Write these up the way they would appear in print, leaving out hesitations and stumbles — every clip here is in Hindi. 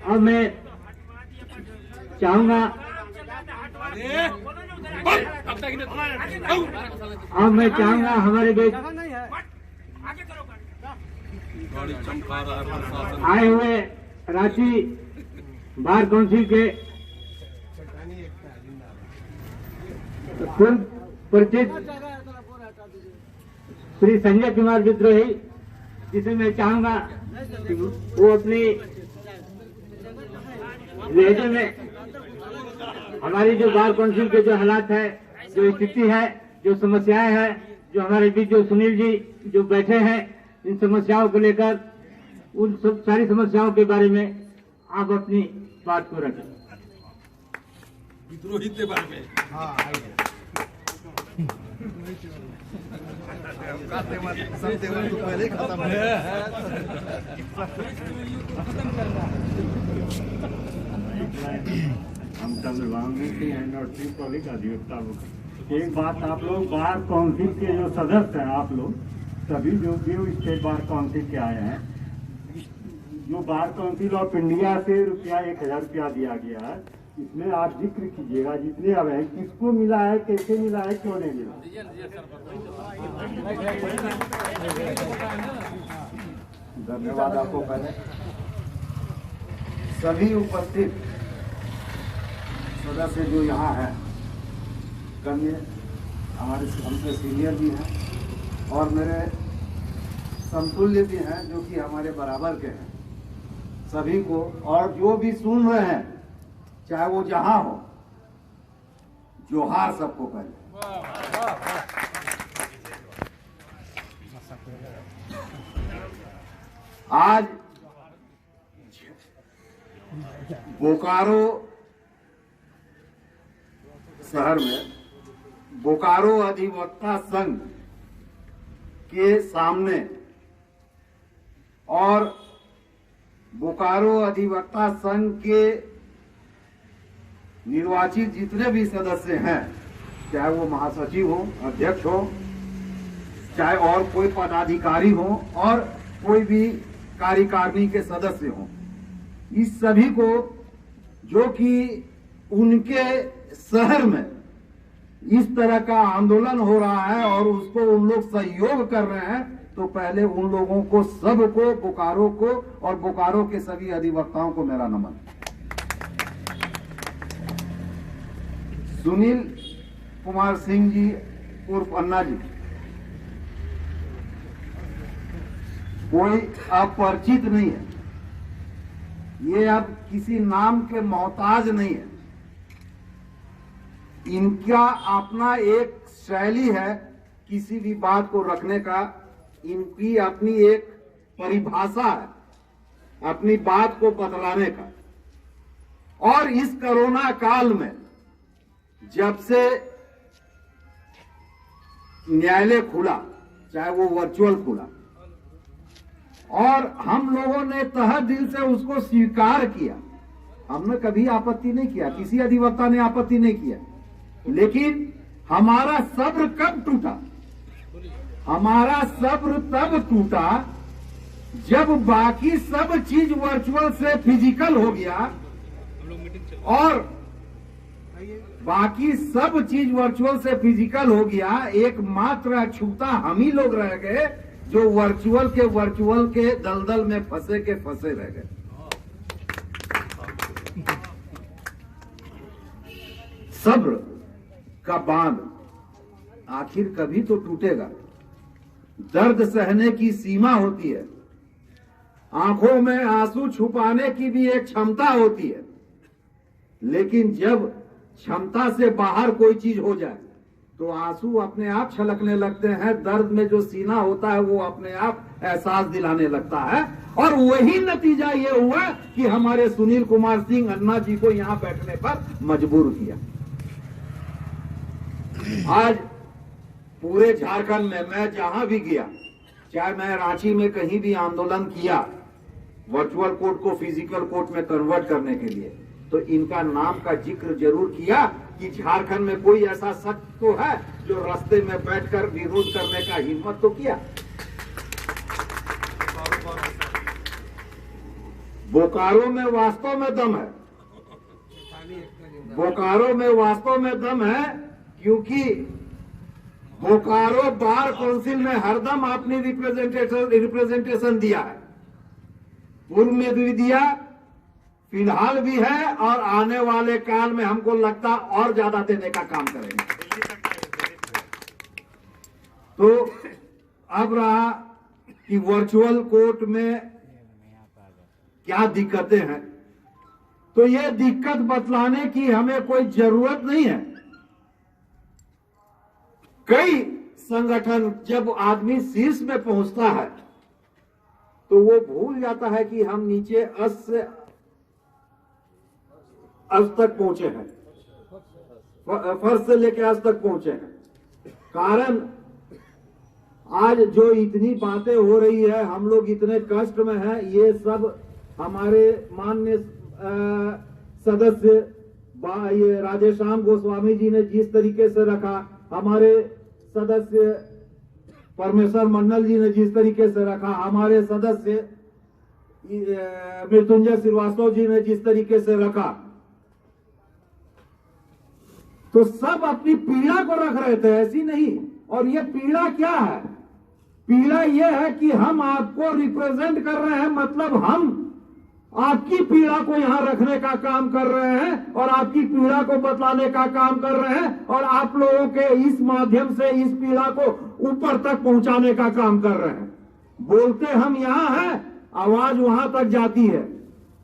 अब मैं चाहूंगा हमारे बीच आए हुए रांची बार काउंसिल के पूर्व परिचित श्री संजय कुमार विद्रोही, जिसे मैं चाहूंगा कि वो अपनी लहजे में हमारी जो बार काउंसिल के जो हालात है, जो स्थिति है, जो समस्याएं हैं, जो हमारे बीच जो सुनील जी जो बैठे हैं, इन समस्याओं को लेकर उन सब सारी समस्याओं के बारे में आप अपनी बात को रखें। विद्रोही के बारे में तो पहले खत्म है। हम तमिलनाडु एंड और ट्रिपोली का अधिवक्ता। एक बात, आप लोग बार काउंसिल के जो सदस्य हैं, आप लोग सभी जो भी स्टेट बार काउंसिल के आए हैं, जो बार काउंसिल ऑफ इंडिया से रुपया 1000 रुपया दिया गया है, इसमें आप जिक्र कीजिएगा जितने अब हैं, किसको मिला है, कैसे मिला है, क्यों नहीं मिला। धन्यवाद आपको। पहले सभी उपस्थित सदस्य जो यहाँ हैं, गण्य हमारे हमसे सीनियर भी हैं और मेरे समतुल्य भी हैं जो कि हमारे बराबर के हैं, सभी को, और जो भी सुन रहे हैं चाहे वो जहां हो, जोहार सबको पहले। आज बोकारो शहर में बोकारो अधिवक्ता संघ के सामने और बोकारो अधिवक्ता संघ के निर्वाचित जितने भी सदस्य हैं, चाहे वो महासचिव हो, अध्यक्ष हो, चाहे और कोई पदाधिकारी हो और कोई भी कार्यकारिणी के सदस्य हो, इस सभी को जो कि उनके शहर में इस तरह का आंदोलन हो रहा है और उसको उन लोग सहयोग कर रहे हैं, तो पहले उन लोगों को, सबको, बोकारो को और बोकारो के सभी अधिवक्ताओं को मेरा नमन। सुनील कुमार सिंह जी उर्फ अन्ना जी कोई अपरिचित नहीं है, ये अब किसी नाम के मोहताज नहीं है। इनका अपना एक शैली है किसी भी बात को रखने का, इनकी अपनी एक परिभाषा है अपनी बात को बतलाने का। और इस कोरोना काल में जब से न्यायालय खुला, चाहे वो वर्चुअल खुला, और हम लोगों ने तहे दिल से उसको स्वीकार किया, हमने कभी आपत्ति नहीं किया, किसी अधिवक्ता ने आपत्ति नहीं किया, लेकिन हमारा सब्र कब टूटा? हमारा सब्र तब टूटा जब बाकी सब चीज वर्चुअल से फिजिकल हो गया और बाकी सब चीज वर्चुअल से फिजिकल हो गया, एकमात्र अछूता हम ही लोग रह गए जो वर्चुअल के दलदल में फंसे रह गए। सब्र का बांध आखिर कभी तो टूटेगा। दर्द सहने की सीमा होती है, आंखों में आंसू छुपाने की भी एक क्षमता होती है, लेकिन जब क्षमता से बाहर कोई चीज हो जाए तो आंसू अपने आप छलकने लगते हैं, दर्द में जो सीना होता है वो अपने आप एहसास दिलाने लगता है। और वही नतीजा ये हुआ कि हमारे सुनील कुमार सिंह अन्ना जी को यहां बैठने पर मजबूर किया। आज पूरे झारखंड में मैं जहां भी गया, चाहे मैं रांची में कहीं भी आंदोलन किया वर्चुअल कोर्ट को फिजिकल कोर्ट में कन्वर्ट करने के लिए, तो इनका नाम का जिक्र जरूर किया कि झारखंड में कोई ऐसा शख्स तो है जो रास्ते में बैठकर विरोध करने का हिम्मत तो किया। बोकारो में वास्तव में दम है, बोकारो में वास्तव में दम है, क्योंकि बोकारो बार काउंसिल में हरदम अपनी रिप्रेजेंटेशन दिया है, पूर्व में भी दिया, फिलहाल भी है, और आने वाले काल में हमको लगता और ज्यादा देने का काम करेंगे। तो अब रहा कि वर्चुअल कोर्ट में क्या दिक्कतें हैं, तो ये दिक्कत बतलाने की हमें कोई जरूरत नहीं है। कई संगठन, जब आदमी शीर्ष में पहुंचता है तो वो भूल जाता है कि हम नीचे अस से अस तक पहुंचे हैं, फर्श से लेकर अस तक पहुंचे हैं। कारण आज जो इतनी बातें हो रही है, हम लोग इतने कष्ट में हैं, ये सब हमारे माननीय सदस्य ये राधेश्याम गोस्वामी जी ने जिस तरीके से रखा, हमारे सदस्य परमेश्वर मंडल जी ने जिस तरीके से रखा, हमारे सदस्य मृत्युंजय श्रीवास्तव जी ने जिस तरीके से रखा, तो सब अपनी पीड़ा को रख रहे थे, ऐसी नहीं। और ये पीड़ा क्या है? पीड़ा ये है कि हम आपको रिप्रेजेंट कर रहे हैं, मतलब हम आपकी पीड़ा को यहां रखने का काम कर रहे हैं और आपकी पीड़ा को बतलाने का काम कर रहे हैं, और आप लोगों के इस माध्यम से इस पीड़ा को ऊपर तक पहुंचाने का काम कर रहे हैं। बोलते हम यहां हैं, आवाज वहां तक जाती है,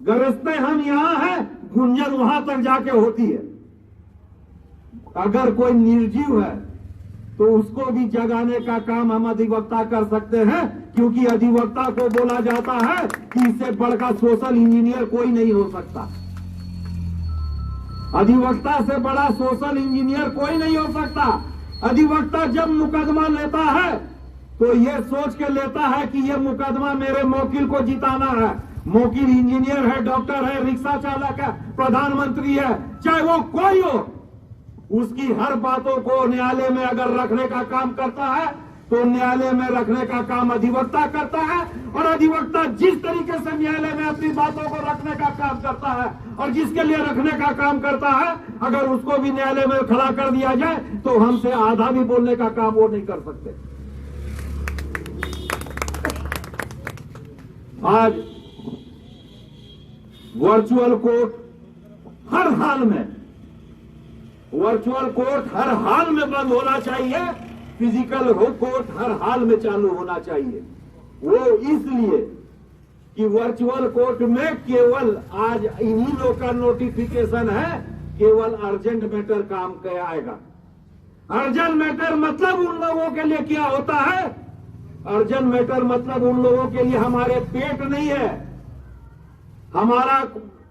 गरजते हम यहां हैं, गुंजन वहां तक जाके होती है। अगर कोई निर्जीव है तो उसको भी जगाने का काम हम अधिवक्ता कर सकते हैं, क्योंकि अधिवक्ता को बोला जाता है कि इससे बढ़कर सोशल इंजीनियर कोई नहीं हो सकता। अधिवक्ता से बड़ा सोशल इंजीनियर कोई नहीं हो सकता। अधिवक्ता जब मुकदमा लेता है तो ये सोच के लेता है कि ये मुकदमा मेरे मौकिल को जिताना है। मौकिल इंजीनियर है, डॉक्टर है, रिक्शा चालक है, प्रधानमंत्री है, चाहे वो कोई हो, उसकी हर बातों को न्यायालय में अगर रखने का काम करता है तो न्यायालय में रखने का काम अधिवक्ता करता है। और अधिवक्ता जिस तरीके से न्यायालय में अपनी बातों को रखने का काम करता है और जिसके लिए रखने का काम करता है, अगर उसको भी न्यायालय में खड़ा कर दिया जाए तो हमसे आधा भी बोलने का काम वो नहीं कर सकते। आज वर्चुअल कोर्ट हर हाल में, वर्चुअल कोर्ट हर हाल में बंद होना चाहिए, फिजिकल कोर्ट हर हाल में चालू होना चाहिए। वो इसलिए कि वर्चुअल कोर्ट में केवल आज इन्हीं लोग का नोटिफिकेशन है, केवल अर्जेंट मैटर काम क्या आएगा। अर्जेंट मैटर मतलब उन लोगों के लिए क्या होता है? अर्जेंट मैटर मतलब उन लोगों के लिए हमारे पेट नहीं है, हमारा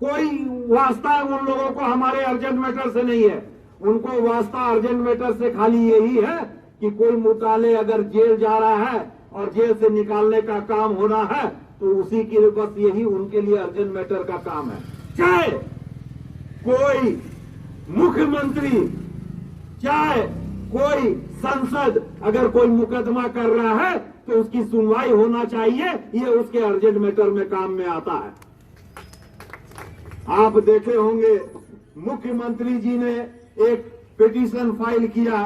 कोई वास्ता उन लोगों को हमारे अर्जेंट मैटर से नहीं है। उनको वास्ता अर्जेंट मैटर से खाली यही है कि कोई मुताले अगर जेल जा रहा है और जेल से निकालने का काम होना है तो उसी की बस यही उनके लिए अर्जेंट मैटर का काम है। चाहे कोई मुख्यमंत्री, चाहे कोई संसद अगर कोई मुकदमा कर रहा है तो उसकी सुनवाई होना चाहिए, ये उसके अर्जेंट मैटर में काम में आता है। आप देखे होंगे मुख्यमंत्री जी ने एक पिटीशन फाइल किया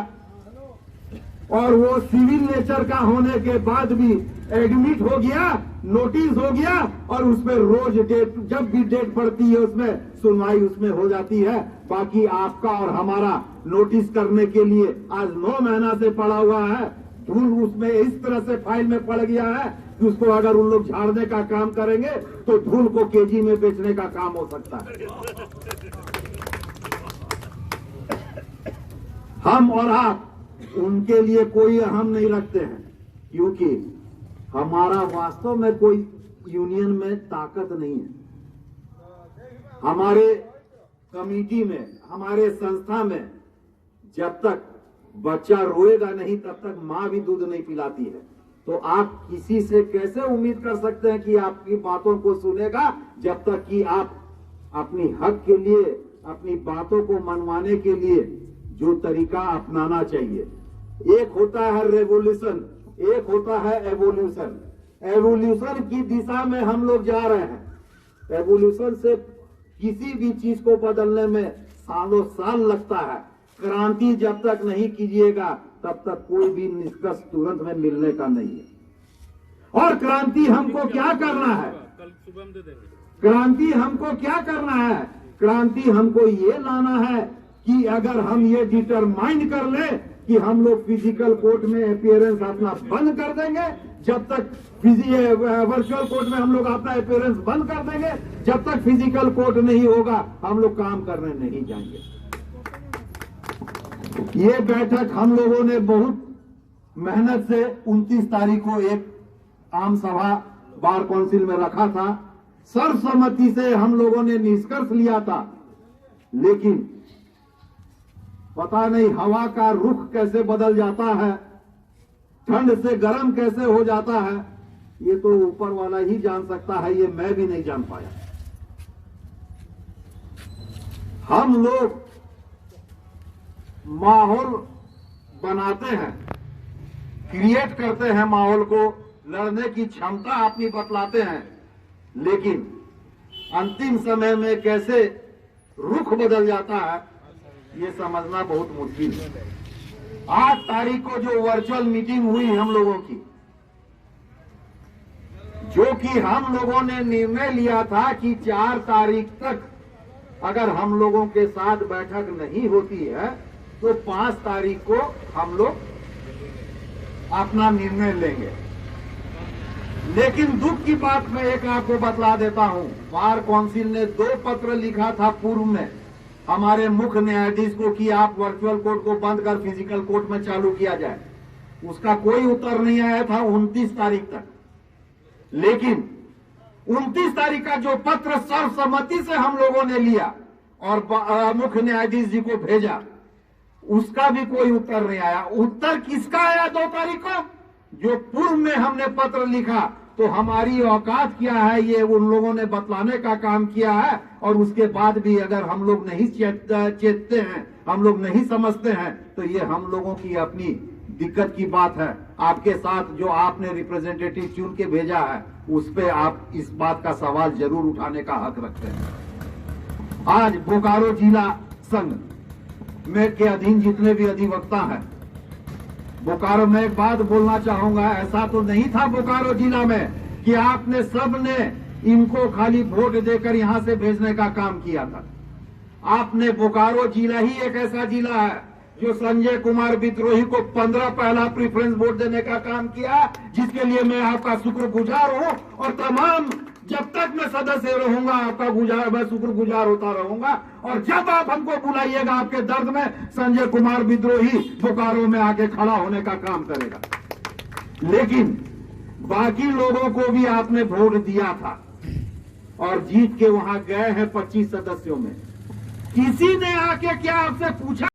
और वो सिविल नेचर का होने के बाद भी एडमिट हो गया, नोटिस हो गया, और उसमें रोज डेट, जब भी डेट पड़ती है उसमें सुनवाई उसमें हो जाती है। बाकी आपका और हमारा नोटिस करने के लिए आज 9 महीना से पड़ा हुआ है, धूल उसमें इस तरह से फाइल में पड़ गया है कि उसको अगर उन लोग झाड़ने का काम करेंगे तो धूल को केजी में बेचने का काम हो सकता है। हम और आप उनके लिए कोई अहम नहीं रखते हैं, क्योंकि हमारा वास्तव में कोई यूनियन में ताकत नहीं है। हमारे कमेटी में, हमारे संस्था में जब तक बच्चा रोएगा नहीं तब तक मां भी दूध नहीं पिलाती है। तो आप किसी से कैसे उम्मीद कर सकते हैं कि आपकी बातों को सुनेगा, जब तक कि आप अपनी हक के लिए, अपनी बातों को मनवाने के लिए जो तरीका अपनाना चाहिए। एक होता है रेवोल्यूशन, एक होता है एवोल्यूशन। एवोल्यूशन की दिशा में हम लोग जा रहे हैं। एवोल्यूशन से किसी भी चीज को बदलने में सालों साल लगता है। क्रांति जब तक नहीं कीजिएगा तब तक कोई भी निष्कर्ष तुरंत में मिलने का नहीं है। और क्रांति हमको क्या करना है? क्रांति हमको क्या करना है? क्रांति हमको ये लाना है कि अगर हम ये डिटरमाइन कर ले कि हम लोग फिजिकल कोर्ट में अपीयरेंस अपना बंद कर देंगे, जब तक वर्चुअल कोर्ट में हम लोग अपना अपीयरेंस बंद कर देंगे, जब तक फिजिकल कोर्ट नहीं होगा हम लोग काम करने नहीं जाएंगे। ये बैठक हम लोगों ने बहुत मेहनत से 29 तारीख को एक आम सभा बार काउंसिल में रखा था। सर्वसम्मति से हम लोगों ने निष्कर्ष लिया था, लेकिन पता नहीं हवा का रुख कैसे बदल जाता है, ठंड से गर्म कैसे हो जाता है, ये तो ऊपर वाला ही जान सकता है, ये मैं भी नहीं जान पाया। हम लोग माहौल बनाते हैं, क्रिएट करते हैं माहौल को, लड़ने की क्षमता अपनी बतलाते हैं, लेकिन अंतिम समय में कैसे रुख बदल जाता है ये समझना बहुत मुश्किल है। 8 तारीख को जो वर्चुअल मीटिंग हुई हम लोगों की, जो कि हम लोगों ने निर्णय लिया था कि 4 तारीख तक अगर हम लोगों के साथ बैठक नहीं होती है तो 5 तारीख को हम लोग अपना निर्णय लेंगे। लेकिन दुख की बात मैं एक आपको बतला देता हूं, बार काउंसिल ने 2 पत्र लिखा था पूर्व में हमारे मुख्य न्यायाधीश को कि आप वर्चुअल कोर्ट को बंद कर फिजिकल कोर्ट में चालू किया जाए। उसका कोई उत्तर नहीं आया था 29 तारीख तक। लेकिन 29 तारीख का जो पत्र सर्वसम्मति से हम लोगों ने लिया और मुख्य न्यायाधीश जी को भेजा, उसका भी कोई उत्तर नहीं आया। उत्तर किसका आया 2 तारीख को? जो पूर्व में हमने पत्र लिखा तो हमारी औकात क्या है ये उन लोगों ने बतलाने का काम किया है, और उसके बाद भी अगर हम लोग नहीं चेतते हैं, हम लोग नहीं समझते हैं, तो ये हम लोगों की अपनी दिक्कत की बात है। आपके साथ जो आपने रिप्रेजेंटेटिव चुन के भेजा है उस पे आप इस बात का सवाल जरूर उठाने का हक रखते हैं। आज बोकारो जिला संघ में के अधीन जितने भी अधिवक्ता हैं, बोकारो में एक बात बोलना चाहूंगा, ऐसा तो नहीं था बोकारो जिला में कि आपने सबने इनको खाली वोट देकर यहां से भेजने का काम किया था। आपने बोकारो जिला ही एक ऐसा जिला है जो संजय कुमार विद्रोही को 15 पहला प्रेफरेंस वोट देने का काम किया, जिसके लिए मैं आपका शुक्रगुजार हूं, और तमाम जब तक मैं सदस्य रहूंगा आपका मैं शुक्रगुजार होता रहूंगा। और जब आप हमको बुलाइएगा आपके दर्द में, संजय कुमार विद्रोही बोकारो में आके खड़ा होने का काम करेगा। लेकिन बाकी लोगों को भी आपने वोट दिया था और जीत के वहां गए हैं 25 सदस्यों में। किसी ने आके क्या आपसे पूछा?